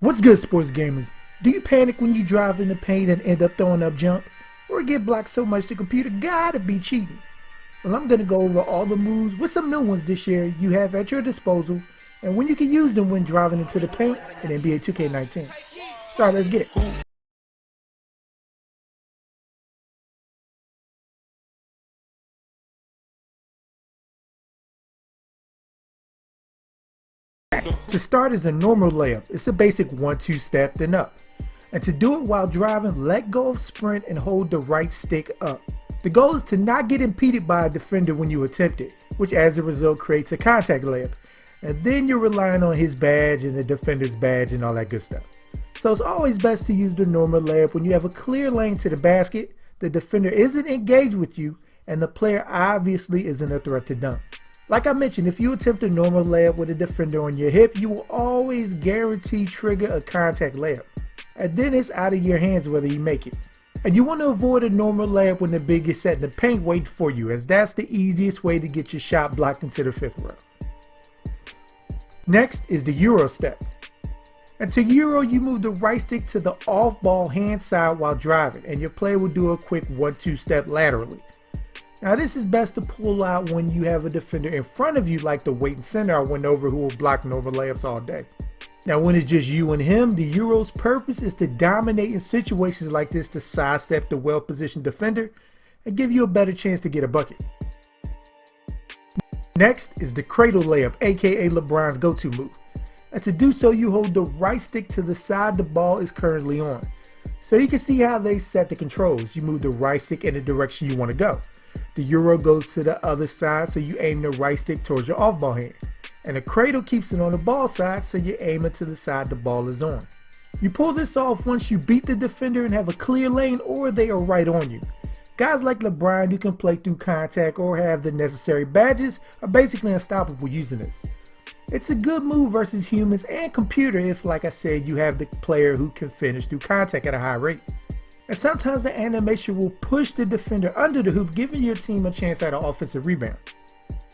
What's good, sports gamers? Do you panic when you drive in the paint and end up throwing up junk? Or get blocked so much the computer gotta be cheating? Well, I'm gonna go over all the moves with some new ones this year you have at your disposal and when you can use them when driving into the paint in NBA 2K19. So alright, let's get it. To start is a normal layup. It's a basic 1-2 step then up. And to do it while driving, let go of sprint and hold the right stick up. The goal is to not get impeded by a defender when you attempt it, which as a result creates a contact layup. And then you're relying on his badge and the defender's badge and all that good stuff. So it's always best to use the normal layup when you have a clear lane to the basket, the defender isn't engaged with you, and the player obviously isn't a threat to dunk. Like I mentioned, if you attempt a normal layup with a defender on your hip, you will always guarantee trigger a contact layup. And then it's out of your hands whether you make it. And you want to avoid a normal layup when the big is set in the paint waiting for you, as that's the easiest way to get your shot blocked into the fifth row. Next is the Euro step. And to Euro, you move the right stick to the off-ball hand side while driving, and your player will do a quick 1-2 step laterally. Now this is best to pull out when you have a defender in front of you like the waiting center I went over who will block normal layups all day. Now when it's just you and him, the Euro's purpose is to dominate in situations like this to sidestep the well-positioned defender and give you a better chance to get a bucket. Next is the Cradle layup, aka LeBron's go-to move. And to do so, you hold the right stick to the side the ball is currently on. So you can see how they set the controls. You move the right stick in the direction you want to go. The Euro goes to the other side, so you aim the right stick towards your off-ball hand. And the Cradle keeps it on the ball side, so you're aiming to the side the ball is on. You pull this off once you beat the defender and have a clear lane, or they are right on you. Guys like LeBron who can play through contact or have the necessary badges are basically unstoppable using this. It's a good move versus humans and computer if, like I said, you have the player who can finish through contact at a high rate. And sometimes the animation will push the defender under the hoop, giving your team a chance at an offensive rebound.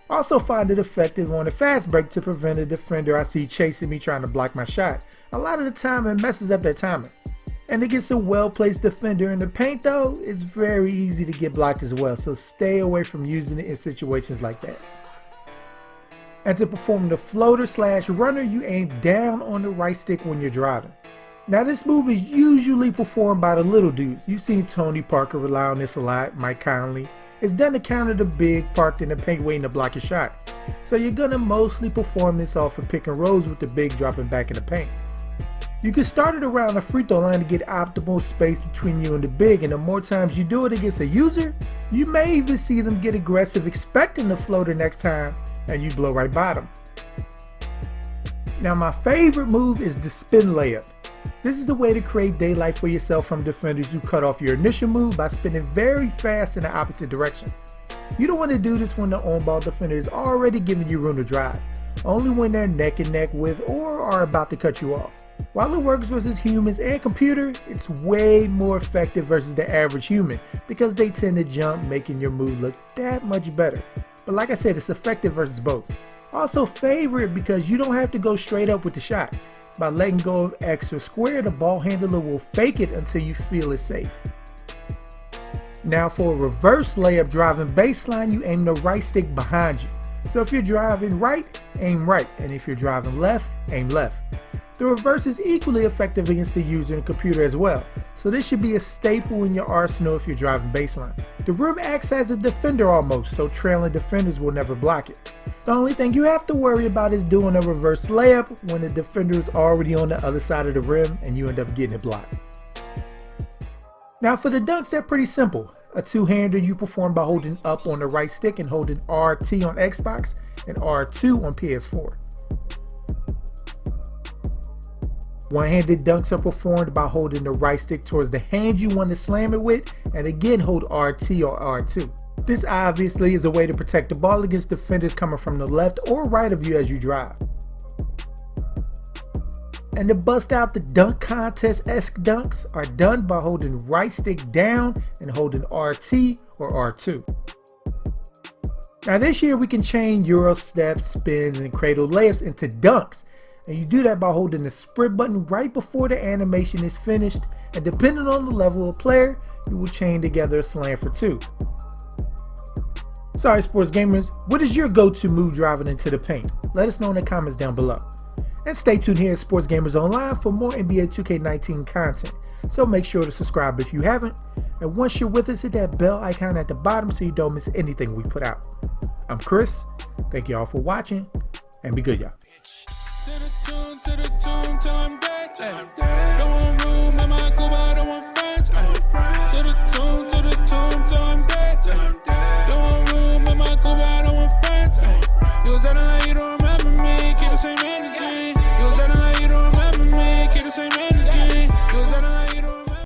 Also find it effective on a fast break to prevent a defender I see chasing me trying to block my shot. A lot of the time it messes up their timing. And against a well-placed defender in the paint though, it's very easy to get blocked as well, so stay away from using it in situations like that. And to perform the floater / runner, you aim down on the right stick when you're driving. Now this move is usually performed by the little dudes. You've seen Tony Parker rely on this a lot, Mike Conley. It's done to counter the big parked in the paint waiting to block your shot. So you're gonna mostly perform this off of pick and rolls with the big dropping back in the paint. You can start it around the free throw line to get optimal space between you and the big, and the more times you do it against a user, you may even see them get aggressive expecting the floater next time, and you blow right by them. Now my favorite move is the spin layup. This is the way to create daylight for yourself from defenders who cut off your initial move by spinning very fast in the opposite direction. You don't want to do this when the on-ball defender is already giving you room to drive, only when they're neck and neck with or are about to cut you off. While it works versus humans and computer, it's way more effective versus the average human because they tend to jump, making your move look that much better. But like I said, it's effective versus both. Also favor it because you don't have to go straight up with the shot. By letting go of X or square, the ball handler will fake it until you feel it's safe. Now for a reverse layup driving baseline, you aim the right stick behind you. So if you're driving right, aim right, and if you're driving left, aim left. The reverse is equally effective against the user and computer as well, so this should be a staple in your arsenal if you're driving baseline. The rim acts as a defender almost, so trailing defenders will never block it. The only thing you have to worry about is doing a reverse layup when the defender is already on the other side of the rim and you end up getting it blocked. Now for the dunks, they're pretty simple. A two-hander you perform by holding up on the right stick and holding RT on Xbox and R2 on PS4. One-handed dunks are performed by holding the right stick towards the hand you want to slam it with, and again hold RT or R2. This obviously is a way to protect the ball against defenders coming from the left or right of you as you drive. And to bust out the dunk contest-esque dunks are done by holding right stick down and holding RT or R2. Now this year we can chain Euro steps, spins, and Cradle layups into dunks. And you do that by holding the sprint button right before the animation is finished, and depending on the level of player, you will chain together a slam for 2. Sorry sports gamers, what is your go-to move driving into the paint? Let us know in the comments down below. And stay tuned here at Sports Gamers Online for more NBA 2K19 content. So make sure to subscribe if you haven't. And once you're with us, hit that bell icon at the bottom so you don't miss anything we put out. I'm Chris. Thank you all for watching. And be good, y'all. To the tune till I'm dead. Don't want room, I might go, but I don't want friends. To the tune.